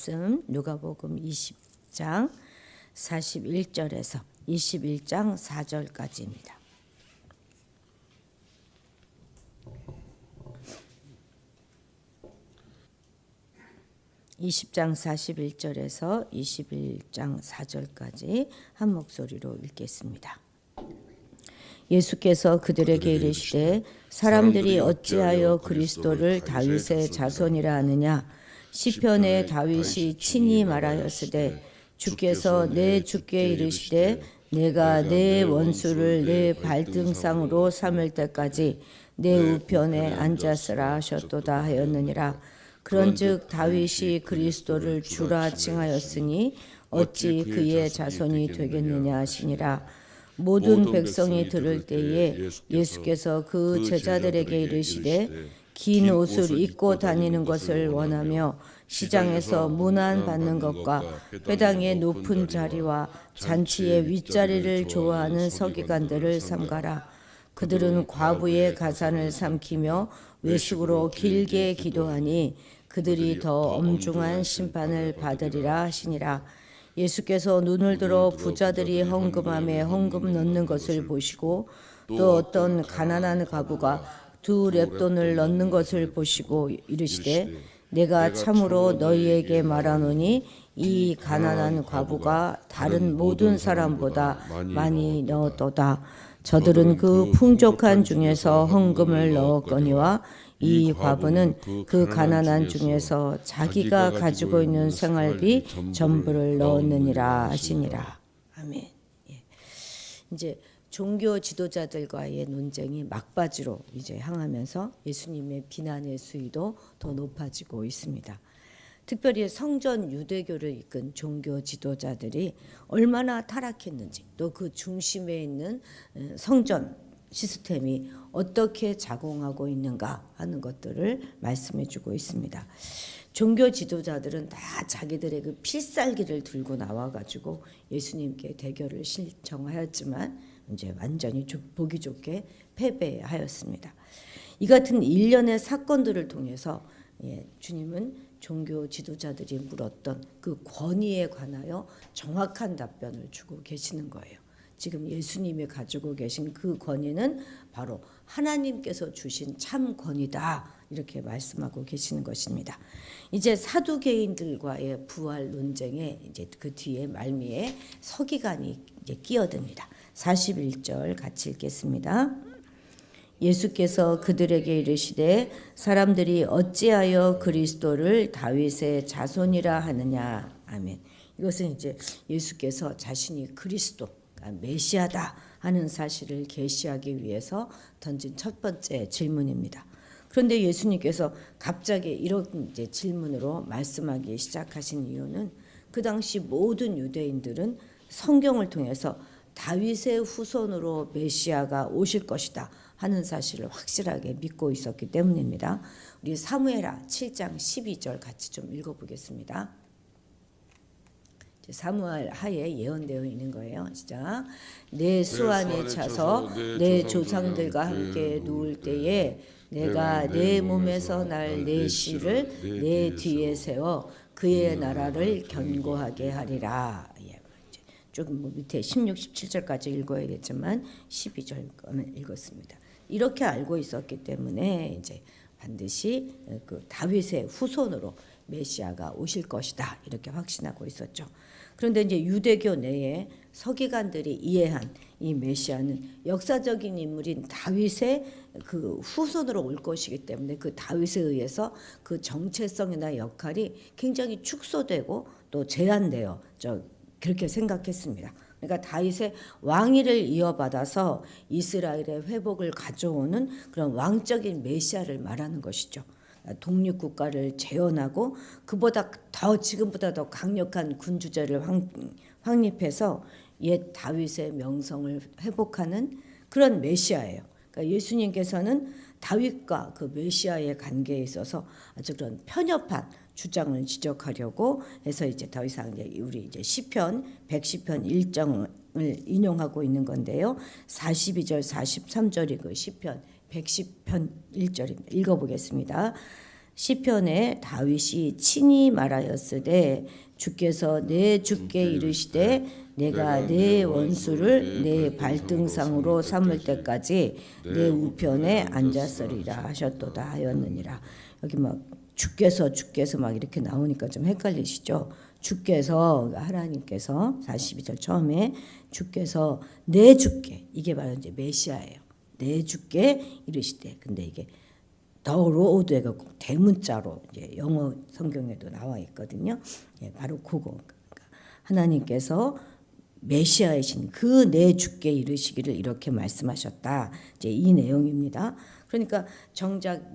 말씀 누가복음 20장 41절에서 21장 4절까지입니다. (20장 41절에서 21장 4절까지) 한 목소리로 읽겠습니다. 예수께서 그들에게 이르시되 사람들이 어찌하여 그리스도를 다윗의 자손이라 하느냐. 시편에 다윗이 친히 말하였으되 주께서 내 주께 이르시되 내가 내 원수를 내 발등상으로 삼을 때까지 내 우편에 앉았으라 하셨도다 하였느니라. 그런즉 다윗이 그리스도를 주라 칭하였으니 어찌 그의 자손이 되겠느냐 하시니라. 모든 백성이 들을 때에 예수께서 그 제자들에게 이르시되 긴 옷을 입고 다니는 것을 원하며 시장에서 문안 받는 것과 회당의 높은 자리와 잔치의 윗자리를 좋아하는 서기관들을 삼가라. 그들은 과부의 가산을 삼키며 외식으로 길게 기도하니 그들이 더 엄중한 심판을 받으리라 하시니라. 예수께서 눈을 들어 부자들이 헌금함에 헌금 넣는 것을 보시고 또 어떤 가난한 과부가 2렙돈을 넣는 것을 보시고 이르시되 내가 참으로 너희에게 말하노니 이 가난한 과부가 다른 모든 사람보다 많이 넣었도다. 저들은 그 풍족한 중에서 헌금을 넣었거니와 이 과부는 그 가난한 중에서 자기가 가지고 있는 생활비 전부를 넣었느니라 하시니라. 아멘. 예. 이제 종교 지도자들과의 논쟁이 막바지로 이제 향하면서 예수님의 비난의 수위도 더 높아지고 있습니다. 특별히 성전 유대교를 이끈 종교 지도자들이 얼마나 타락했는지, 또 그 중심에 있는 성전 시스템이 어떻게 작용하고 있는가 하는 것들을 말씀해 주고 있습니다. 종교 지도자들은 다 자기들의 그 필살기를 들고 나와가지고 예수님께 대결을 신청하였지만 이제 완전히 보기 좋게 패배하였습니다. 이 같은 일련의 사건들을 통해서 주님은 종교 지도자들이 물었던 그 권위에 관하여 정확한 답변을 주고 계시는 거예요. 지금 예수님이 가지고 계신 그 권위는 바로 하나님께서 주신 참 권위다, 이렇게 말씀하고 계시는 것입니다. 이제 사두개인들과의 부활 논쟁에 이제 그 뒤에 말미에 서기관이 이제 끼어듭니다. 41절 같이 읽겠습니다. 예수께서 그들에게 이르시되 사람들이 어찌하여 그리스도를 다윗의 자손이라 하느냐. 아멘. 이것은 이제 예수께서 자신이 그리스도, 메시아다 하는 사실을 계시하기 위해서 던진 첫 번째 질문입니다. 그런데 예수님께서 갑자기 이런 이제 질문으로 말씀하기 시작하신 이유는 그 당시 모든 유대인들은 성경을 통해서 다윗의 후손으로 메시아가 오실 것이다 하는 사실을 확실하게 믿고 있었기 때문입니다. 우리 사무엘하 7장 12절 같이 좀 읽어보겠습니다. 사무엘 하에 예언되어 있는 거예요. 시작. 내 수안에 차서 내 조상들과 함께 누울 때에 내가 내 몸에서 날 내 씨를 내 뒤에 세워 그의 나라를 견고하게 하리라. 조금 밑에 16, 17절까지 읽어야겠지만 12절은 읽었습니다. 이렇게 알고 있었기 때문에 이제 반드시 그 다윗의 후손으로 메시아가 오실 것이다, 이렇게 확신하고 있었죠. 그런데 이제 유대교 내에 서기관들이 이해한 이 메시아는 역사적인 인물인 다윗의 그 후손으로 올 것이기 때문에 그 다윗에 의해서 그 정체성이나 역할이 굉장히 축소되고 또 제한되어 그렇게 생각했습니다. 그러니까 다윗의 왕위를 이어받아서 이스라엘의 회복을 가져오는 그런 왕적인 메시아를 말하는 것이죠. 독립국가를 재현하고 그보다 더 지금보다 더 강력한 군주제를 확립해서 옛 다윗의 명성을 회복하는 그런 메시아예요. 그러니까 예수님께서는 다윗과 그 메시아의 관계에 있어서 아주 그런 편협한 주장을 지적하려고 해서 이제 더 이상 이제 우리 이제 시편 110편 1장을 인용하고 있는 건데요. 42절 43절이 그 시편 110편 1절입니다. 읽어보겠습니다. 시편에 다윗이 친히 말하였으되 주께서 내 주께 이르시되 내가 내 원수를 내 발등상으로 삼을 때까지 내 우편에 앉았으리라 하셨도다 하였느니라. 여기 막 주께서 막 이렇게 나오니까 좀 헷갈리시죠? 주께서, 하나님께서 42절 처음에 주께서 내 주께, 이게 바로 이제 메시아예요. 내 주께 이르시되, 근데 이게 더 로드가 대문자로 이제 영어 성경에도 나와 있거든요. 예, 바로 그거. 그러니까 하나님께서 메시아이신 그 내 주께 이르시기를 이렇게 말씀하셨다. 이제 이 내용입니다. 그러니까 정작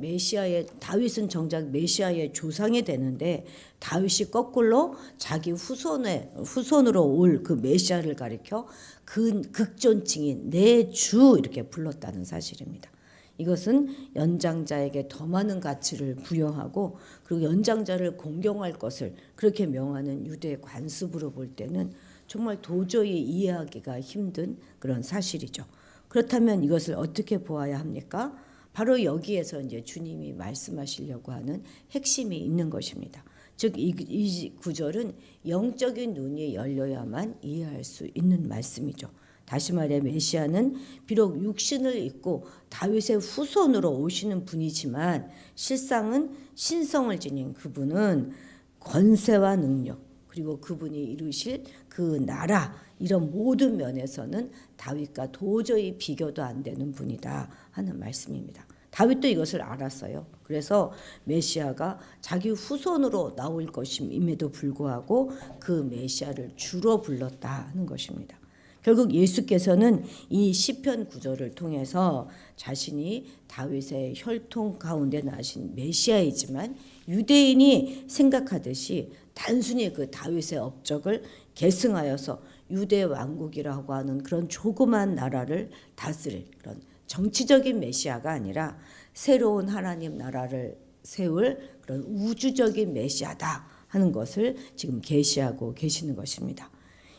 다윗은 정작 메시아의 조상이 되는데 다윗이 거꾸로 자기 후손으로 올 그 메시아를 가리켜 그 극존칭인 내 주 이렇게 불렀다는 사실입니다. 이것은 연장자에게 더 많은 가치를 부여하고 그리고 연장자를 공경할 것을 그렇게 명하는 유대 관습으로 볼 때는 정말 도저히 이해하기가 힘든 그런 사실이죠. 그렇다면 이것을 어떻게 보아야 합니까? 바로 여기에서 이제 주님이 말씀하시려고 하는 핵심이 있는 것입니다. 즉 이 구절은 영적인 눈이 열려야만 이해할 수 있는 말씀이죠. 다시 말해 메시아는 비록 육신을 입고 다윗의 후손으로 오시는 분이지만 실상은 신성을 지닌 그분은 권세와 능력 그리고 그분이 이루실 그 나라 이런 모든 면에서는 다윗과 도저히 비교도 안 되는 분이다 하는 말씀입니다. 다윗도 이것을 알았어요. 그래서 메시아가 자기 후손으로 나올 것임에도 불구하고 그 메시아를 주로 불렀다 하는 것입니다. 결국 예수께서는 이 시편 구절을 통해서 자신이 다윗의 혈통 가운데 나신 메시아이지만 유대인이 생각하듯이 단순히 그 다윗의 업적을 계승하여서 유대 왕국이라고 하는 그런 조그만 나라를 다스릴 그런 정치적인 메시아가 아니라 새로운 하나님 나라를 세울 그런 우주적인 메시아다 하는 것을 지금 계시하고 계시는 것입니다.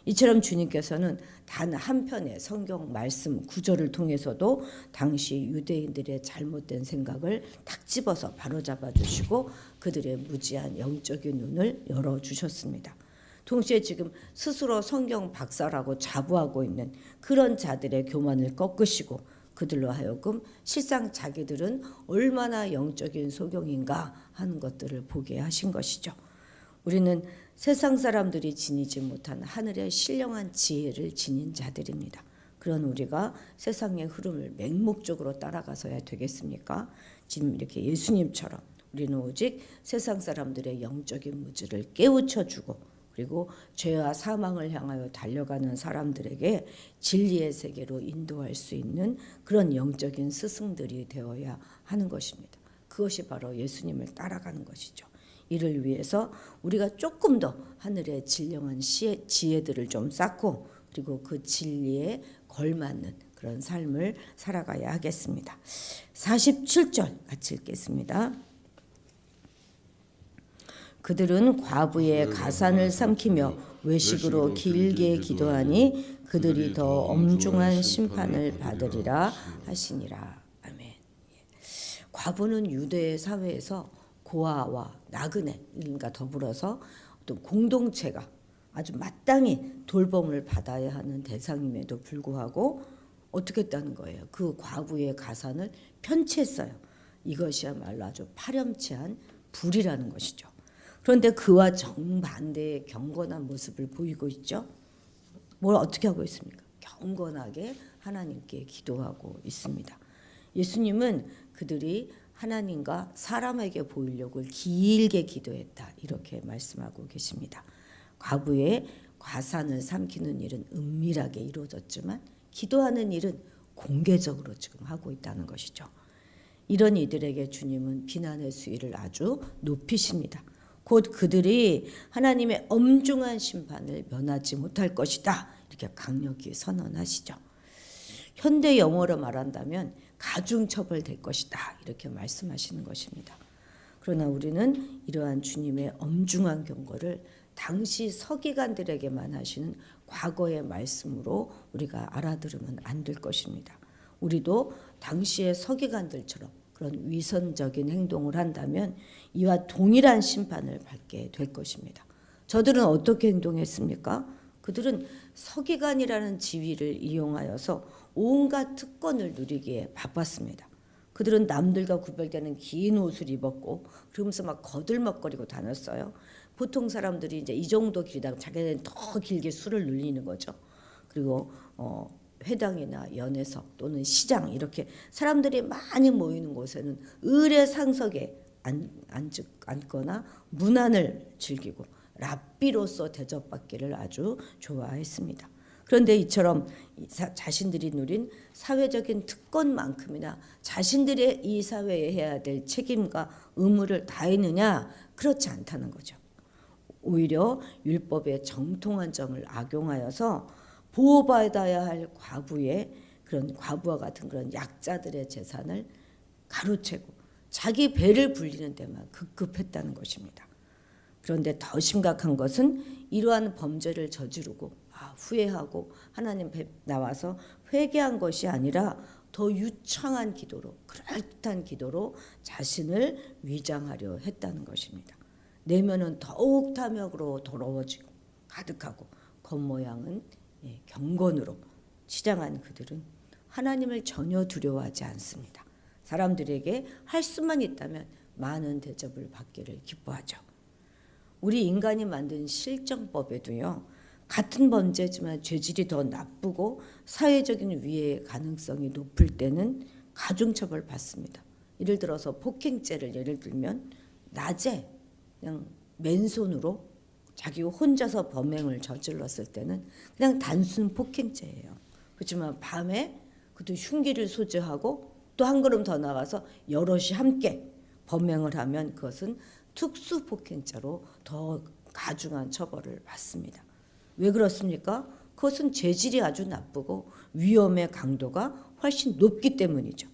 이처럼 주님께서는 단 한 편의 성경 말씀 구절을 통해서도 당시 유대인들의 잘못된 생각을 탁 집어서 바로잡아 주시고 그들의 무지한 영적인 눈을 열어주셨습니다. 동시에 지금 스스로 성경 박사라고 자부하고 있는 그런 자들의 교만을 꺾으시고 그들로 하여금 실상 자기들은 얼마나 영적인 소경인가 하는 것들을 보게 하신 것이죠. 우리는 세상 사람들이 지니지 못한 하늘의 신령한 지혜를 지닌 자들입니다. 그런 우리가 세상의 흐름을 맹목적으로 따라가서야 되겠습니까? 지금 이렇게 예수님처럼 우리는 오직 세상 사람들의 영적인 무지를 깨우쳐주고 그리고 죄와 사망을 향하여 달려가는 사람들에게 진리의 세계로 인도할 수 있는 그런 영적인 스승들이 되어야 하는 것입니다. 그것이 바로 예수님을 따라가는 것이죠. 이를 위해서 우리가 조금 더 하늘의 진령한 지혜들을 좀 쌓고 그리고 그 진리에 걸맞는 그런 삶을 살아가야 하겠습니다. 47절 같이 읽겠습니다. 그들은 과부의 가산을 삼키며 외식으로 길게 기도하니 그들이 더 엄중한 심판을 받으리라 하시니라. 아멘. 과부는 유대 사회에서 고아와 나그네인과 더불어서 어떤 공동체가 아주 마땅히 돌봄을 받아야 하는 대상임에도 불구하고 어떻게 했다는 거예요. 그 과부의 가산을 편취했어요. 이것이야말로 아주 파렴치한 불이라는 것이죠. 그런데 그와 정반대의 경건한 모습을 보이고 있죠. 뭘 어떻게 하고 있습니까? 경건하게 하나님께 기도하고 있습니다. 예수님은 그들이 하나님과 사람에게 보이려고 길게 기도했다 이렇게 말씀하고 계십니다. 과부의 과산을 삼키는 일은 은밀하게 이루어졌지만 기도하는 일은 공개적으로 지금 하고 있다는 것이죠. 이런 이들에게 주님은 비난의 수위를 아주 높이십니다. 곧 그들이 하나님의 엄중한 심판을 면하지 못할 것이다 이렇게 강력히 선언하시죠. 현대 영어로 말한다면 가중처벌될 것이다 이렇게 말씀하시는 것입니다. 그러나 우리는 이러한 주님의 엄중한 경고를 당시 서기관들에게만 하시는 과거의 말씀으로 우리가 알아들으면 안 될 것입니다. 우리도 당시의 서기관들처럼 그런 위선적인 행동을 한다면 이와 동일한 심판을 받게 될 것입니다. 저들은 어떻게 행동했습니까? 그들은 서기관이라는 지위를 이용하여서 온갖 특권을 누리기에 바빴습니다. 그들은 남들과 구별되는 긴 옷을 입었고 그러면서 막 거들먹거리고 다녔어요. 보통 사람들이 이제 이 정도 길이다 자기네는 더 길게 수를 늘리는 거죠. 그리고 회당이나 연회석 또는 시장 이렇게 사람들이 많이 모이는 곳에는 의례 상석에 앉거나 문안을 즐기고 랍비로서 대접받기를 아주 좋아했습니다. 그런데 이처럼 자신들이 누린 사회적인 특권만큼이나 자신들의 이 사회에 해야 될 책임과 의무를 다했느냐? 그렇지 않다는 거죠. 오히려 율법의 정통한 점을 악용하여서 보호받아야 할 과부의 그런 과부와 같은 그런 약자들의 재산을 가로채고 자기 배를 불리는 데만 급급했다는 것입니다. 그런데 더 심각한 것은 이러한 범죄를 저지르고 후회하고 하나님 배 나와서 회개한 것이 아니라 더 유창한 기도로 그럴듯한 기도로 자신을 위장하려 했다는 것입니다. 내면은 더욱 탐욕으로 더러워지고 가득하고 겉모양은 경건으로 치장한 그들은 하나님을 전혀 두려워하지 않습니다. 사람들에게 할 수만 있다면 많은 대접을 받기를 기뻐하죠. 우리 인간이 만든 실정법에도요. 같은 범죄지만 죄질이 더 나쁘고 사회적인 위해의 가능성이 높을 때는 가중처벌 받습니다. 예를 들어서 폭행죄를 예를 들면 낮에 그냥 맨손으로 자기 혼자서 범행을 저질렀을 때는 그냥 단순 폭행죄예요. 그렇지만 밤에 그것도 흉기를 소지하고 또 한 걸음 더 나가서 여럿이 함께 범행을 하면 그것은 특수폭행죄로 더 가중한 처벌을 받습니다. 왜 그렇습니까? 그것은 죄질이 아주 나쁘고 위험의 강도가 훨씬 높기 때문이죠.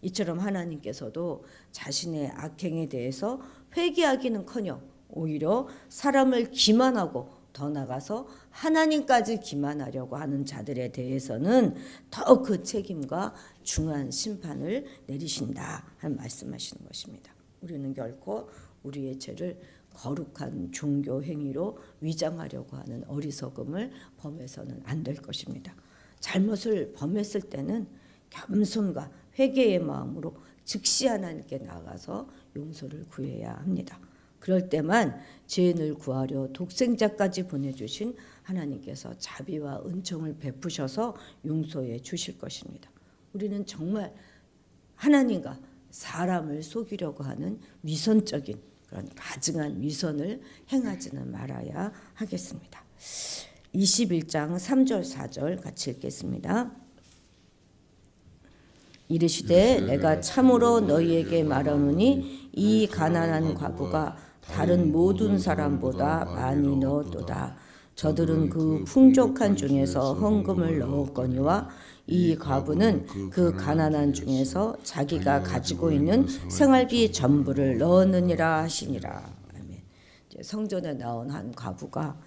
이처럼 하나님께서도 자신의 악행에 대해서 회개하기는커녕 오히려 사람을 기만하고 더 나가서 하나님까지 기만하려고 하는 자들에 대해서는 더 그 책임과 중한 심판을 내리신다 하는 말씀하시는 것입니다. 우리는 결코 우리의 죄를 거룩한 종교 행위로 위장하려고 하는 어리석음을 범해서는 안 될 것입니다. 잘못을 범했을 때는 겸손과 회개의 마음으로 즉시 하나님께 나가서 용서를 구해야 합니다. 그럴 때만 죄인을 구하려 독생자까지 보내주신 하나님께서 자비와 은총을 베푸셔서 용서해 주실 것입니다. 우리는 정말 하나님과 사람을 속이려고 하는 위선적인 그런 가증한 위선을 행하지는 말아야 하겠습니다. 21장 3절 4절 같이 읽겠습니다. 이르시되 내가 참으로 너희에게 말하노니 이 가난한 과부가 다른 모든 사람보다 많이 넣었도다. 저들은 그 풍족한 중에서 헌금을 넣었거니와 이 과부는 그 가난한 중에서 자기가 가지고 있는 생활비 전부를 넣었느니라 하시니라. 아멘. 성전에 나온 한 과부가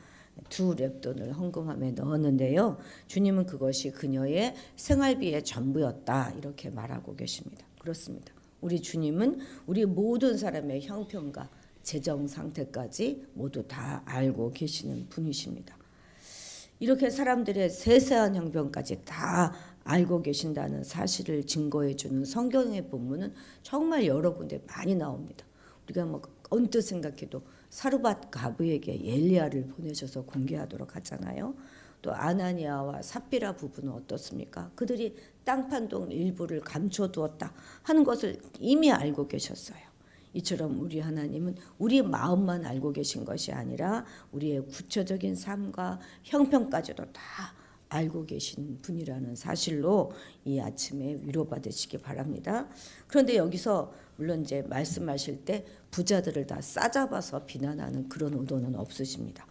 2렙돈을 헌금함에 넣었는데요. 주님은 그것이 그녀의 생활비의 전부였다 이렇게 말하고 계십니다. 그렇습니다. 우리 주님은 우리 모든 사람의 형편과 재정 상태까지 모두 다 알고 계시는 분이십니다. 이렇게 사람들의 세세한 형편까지 다 알고 계신다는 사실을 증거해 주는 성경의 본문은 정말 여러 군데 많이 나옵니다. 우리가 뭐 언뜻 생각해도 사르밧 과부에게 엘리야를 보내셔서 공개하도록 하잖아요. 또 아나니아와 삽비라 부부는 어떻습니까? 그들이 땅판동 일부를 감춰두었다 하는 것을 이미 알고 계셨어요. 이처럼 우리 하나님은 우리 마음만 알고 계신 것이 아니라 우리의 구체적인 삶과 형편까지도 다 알고 계신 분이라는 사실로 이 아침에 위로받으시기 바랍니다. 그런데 여기서 물론 이제 말씀하실 때 부자들을 다 싸잡아서 비난하는 그런 의도는 없으십니다.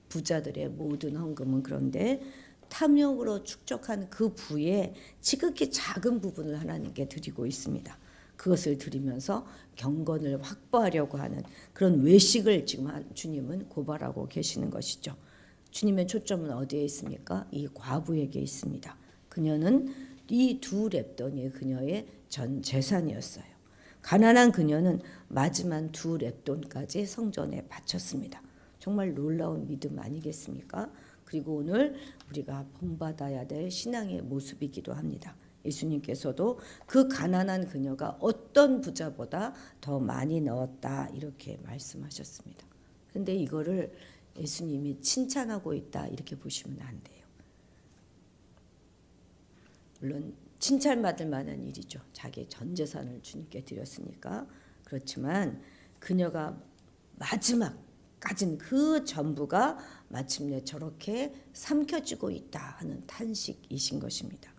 부자들의 모든 헌금은 그런데 탐욕으로 축적한 그 부의 지극히 작은 부분을 하나님께 드리고 있습니다. 그것을 드리면서 경건을 확보하려고 하는 그런 외식을 지금 주님은 고발하고 계시는 것이죠. 주님의 초점은 어디에 있습니까? 이 과부에게 있습니다. 그녀는 이 두 렙돈이 그녀의 전 재산이었어요. 가난한 그녀는 마지막 두 렙돈까지 성전에 바쳤습니다. 정말 놀라운 믿음 아니겠습니까? 그리고 오늘 우리가 본받아야 될 신앙의 모습이기도 합니다. 예수님께서도 그 가난한 그녀가 어떤 부자보다 더 많이 넣었다 이렇게 말씀하셨습니다. 그런데 이거를 예수님이 칭찬하고 있다 이렇게 보시면 안 돼요. 물론 칭찬받을 만한 일이죠. 자기 전 재산을 주님께 드렸으니까. 그렇지만 그녀가 마지막 가진 그 전부가 마침내 저렇게 삼켜지고 있다 하는 탄식이신 것입니다.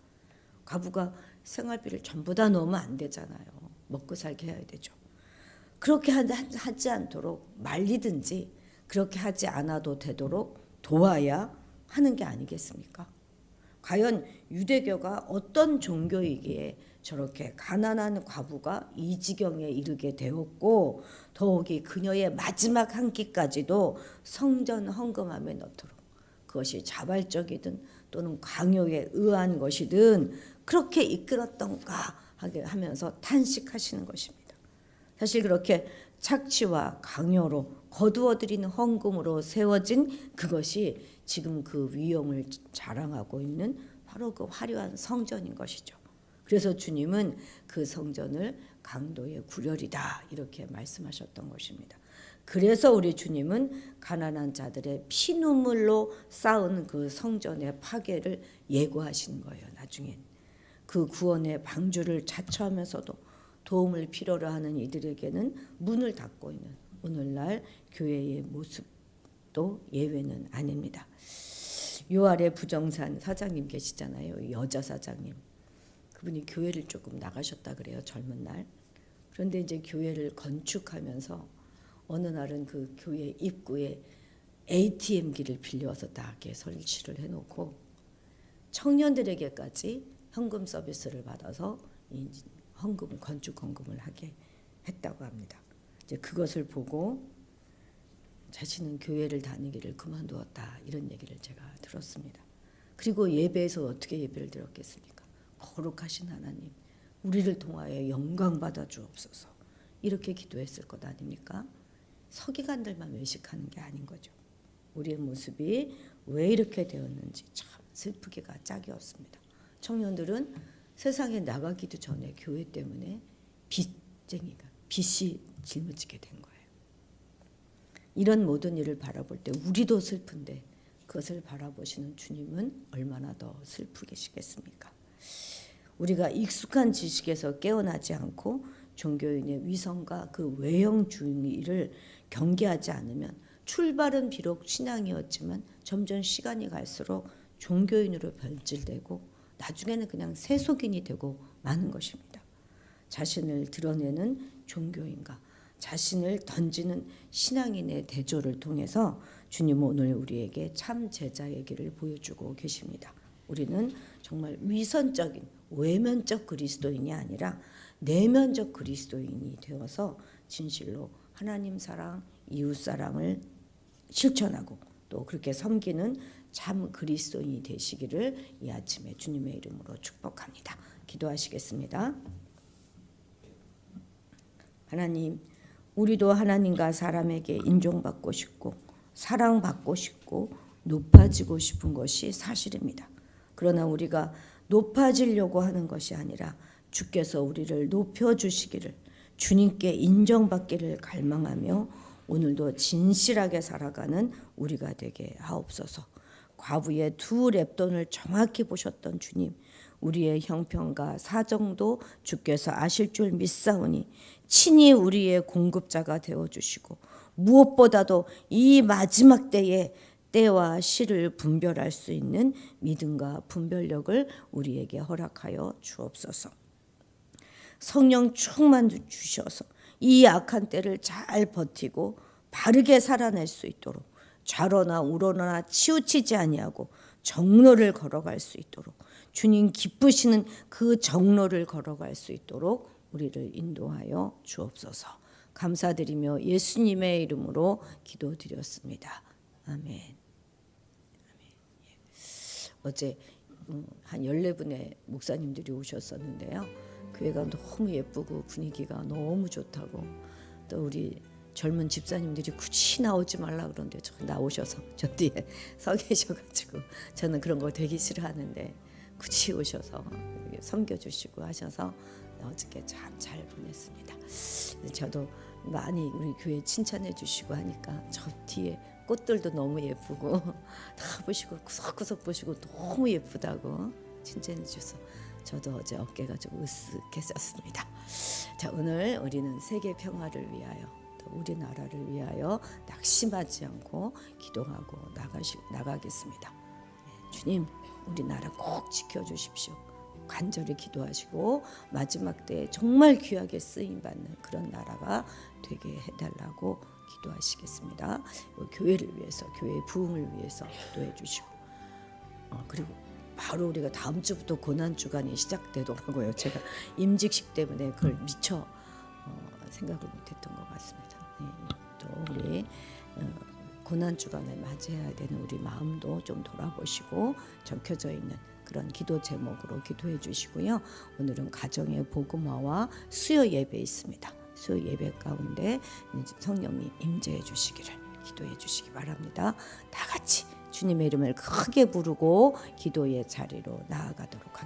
과부가 생활비를 전부 다 넣으면 안 되잖아요. 먹고 살게 해야 되죠. 그렇게 하지 않도록 말리든지 그렇게 하지 않아도 되도록 도와야 하는 게 아니겠습니까? 과연 유대교가 어떤 종교이기에 저렇게 가난한 과부가 이 지경에 이르게 되었고 더욱이 그녀의 마지막 한 끼까지도 성전 헌금함에 넣도록 그것이 자발적이든 또는 강요에 의한 것이든 그렇게 이끌었던가 하게 하면서 탄식하시는 것입니다. 사실 그렇게 착취와 강요로 거두어들이는 헌금으로 세워진 그것이 지금 그 위엄을 자랑하고 있는 바로 그 화려한 성전인 것이죠. 그래서 주님은 그 성전을 강도의 구렬이다 이렇게 말씀하셨던 것입니다. 그래서 우리 주님은 가난한 자들의 피눈물로 쌓은 그 성전의 파괴를 예고하시는 거예요. 나중엔 그 구원의 방주를 자처하면서도 도움을 필요로 하는 이들에게는 문을 닫고 있는 오늘날 교회의 모습도 예외는 아닙니다. 요아래 부정산 사장님 계시잖아요. 여자 사장님. 그분이 교회를 조금 나가셨다 그래요. 젊은 날. 그런데 이제 교회를 건축하면서 어느 날은 그 교회 입구에 ATM기를 빌려서 다 이렇게 설치를 해놓고 청년들에게까지 현금 서비스를 받아서 이 헌금, 건축 헌금을 하게 했다고 합니다. 이제 그것을 보고 자신은 교회를 다니기를 그만두었다 이런 얘기를 제가 들었습니다. 그리고 예배에서 어떻게 예배를 드렸겠습니까? 거룩하신 하나님, 우리를 통하여 영광 받아 주옵소서 이렇게 기도했을 것 아닙니까? 서기관들만 외식하는 게 아닌 거죠. 우리의 모습이 왜 이렇게 되었는지 참 슬프기가 짝이 없습니다. 청년들은 세상에 나가기도 전에 교회 때문에 빚쟁이가 빚이 짊어지게 된 거예요. 이런 모든 일을 바라볼 때 우리도 슬픈데 그것을 바라보시는 주님은 얼마나 더 슬프시겠습니까? 우리가 익숙한 지식에서 깨어나지 않고 종교인의 위선과 그 외형주의를 경계하지 않으면 출발은 비록 신앙이었지만 점점 시간이 갈수록 종교인으로 변질되고 나중에는 그냥 세속인이 되고 마는 것입니다. 자신을 드러내는 종교인과 자신을 던지는 신앙인의 대조를 통해서 주님은 오늘 우리에게 참 제자의 길을 보여주고 계십니다. 우리는 정말 위선적인 외면적 그리스도인이 아니라 내면적 그리스도인이 되어서 진실로 하나님 사랑, 이웃 사랑을 실천하고 또 그렇게 섬기는 참 그리스도인이 되시기를 이 아침에 주님의 이름으로 축복합니다. 기도하시겠습니다. 하나님, 우리도 하나님과 사람에게 인정받고 싶고 사랑받고 싶고 높아지고 싶은 것이 사실입니다. 그러나 우리가 높아지려고 하는 것이 아니라 주께서 우리를 높여주시기를 주님께 인정받기를 갈망하며 오늘도 진실하게 살아가는 우리가 되게 하옵소서. 과부의 두 렙돈을 정확히 보셨던 주님, 우리의 형편과 사정도 주께서 아실 줄 믿사오니 친히 우리의 공급자가 되어주시고 무엇보다도 이 마지막 때와 시를 분별할 수 있는 믿음과 분별력을 우리에게 허락하여 주옵소서. 성령 충만 주셔서 이 악한 때를 잘 버티고 바르게 살아낼 수 있도록 좌로나 우로나 치우치지 아니하고 정로를 걸어갈 수 있도록 주님 기쁘시는 그 정로를 걸어갈 수 있도록 우리를 인도하여 주옵소서. 감사드리며 예수님의 이름으로 기도드렸습니다. 아멘. 어제 한 14분의 목사님들이 오셨었는데요. 교회가 너무 예쁘고 분위기가 너무 좋다고, 또 우리 젊은 집사님들이 굳이 나오지 말라 그러는데 저 나오셔서 저 뒤에 서 계셔가지고, 저는 그런 거 되게 싫어하는데 굳이 오셔서 섬겨주시고 하셔서 어저께 참 잘 보냈습니다. 저도 많이 우리 교회 칭찬해 주시고 하니까 저 뒤에 꽃들도 너무 예쁘고 다 보시고 구석구석 보시고 너무 예쁘다고 칭찬해 주셔서 저도 어제 어깨가 좀 으쓱했었습니다. 자, 오늘 우리는 세계 평화를 위하여, 또 우리나라를 위하여 낙심하지 않고 기도하고 나가겠습니다. 주님, 우리나라 꼭 지켜주십시오. 간절히 기도하시고 마지막 때에 정말 귀하게 쓰임받는 그런 나라가 되게 해달라고 기도하시겠습니다. 교회를 위해서, 교회의 부흥을 위해서 기도해 주시고, 그리고 바로 우리가 다음 주부터 고난주간이 시작되더라고요. 제가 임직식 때문에 그걸 미처 생각을 못했던 것 같습니다. 또 우리 고난주간을 맞이해야 되는 우리 마음도 좀 돌아보시고 적혀져 있는 그런 기도 제목으로 기도해 주시고요. 오늘은 가정의 복음화와 수요 예배 있습니다. 수요 예배 가운데 성령님 임재해 주시기를 기도해 주시기 바랍니다. 다 같이 주님의 이름을 크게 부르고 기도의 자리로 나아가도록 하겠습니다.